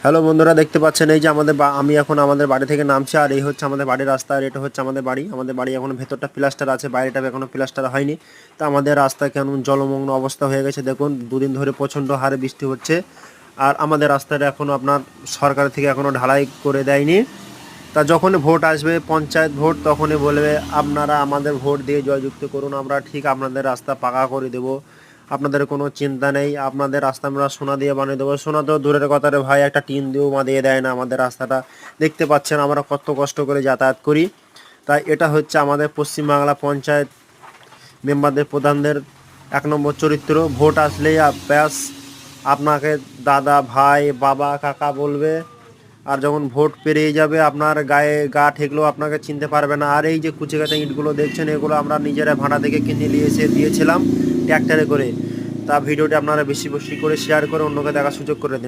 Hello বন্ধুরা, দেখতে পাচ্ছেন এই যে আমি এখন আমাদের বাড়ি থেকে নামছি। আর এই হচ্ছে আমাদের বাড়ির রাস্তা, আর এটা হচ্ছে আমাদের বাড়ি। আমাদের বাড়ি এখন ভেতরটা প্লাস্টার আছে, বাইরেটা এখনো প্লাস্টার হয়নি। তো আমাদের রাস্তা কেমন জলমগ্ন অবস্থা হয়ে গেছে দেখুন, দুদিন ধরে প্রচণ্ড হারে বৃষ্টি হচ্ছে। আর আমাদের রাস্তাটা এখনও আপনার সরকার থেকে এখনও ঢালাই করে দেয়নি। তা যখনই ভোট আসবে, পঞ্চায়েত ভোট, তখনই বলবে আপনারা আমাদের ভোট দিয়ে জয়যুক্ত করুন, আমরা ঠিক আপনাদের রাস্তা পাকা করে দেবো, আপনাদের কোনো চিন্তা নেই, আপনাদের রাস্তা আমরা সোনা দিয়ে বানিয়ে দেবো। সোনা তো দূরের কথা রে ভাই, একটা টিন দিয়েও দিয়ে দেয় না আমাদের রাস্তাটা। দেখতে পাচ্ছেন আমরা কত কষ্ট করে যাতায়াত করি। তাই এটা হচ্ছে আমাদের পশ্চিমবাংলা পঞ্চায়েত মেম্বারদের, প্রধানদের 1 নম্বর চরিত্র। ভোট আসলেই ব্যাস আপনাকে দাদা, ভাই, বাবা, কাকা বলবে। আর যখন ভোট পেরিয়ে যাবে আপনার গায়ে গা ঠেকলেও আপনাকে চিনতে পারবে না। আর এই যে কুচি কাঁচা ইটগুলো দেখছেন, এগুলো আমরা নিজেরা ভাড়া থেকে কিনে নিয়ে এসে দিয়েছিলাম ট্র্যাক্টরে করে। তা ভিডিওটি আপনারা বেশি বেশি করে শেয়ার করে অন্যকে দেখার সুযোগ করে দিন।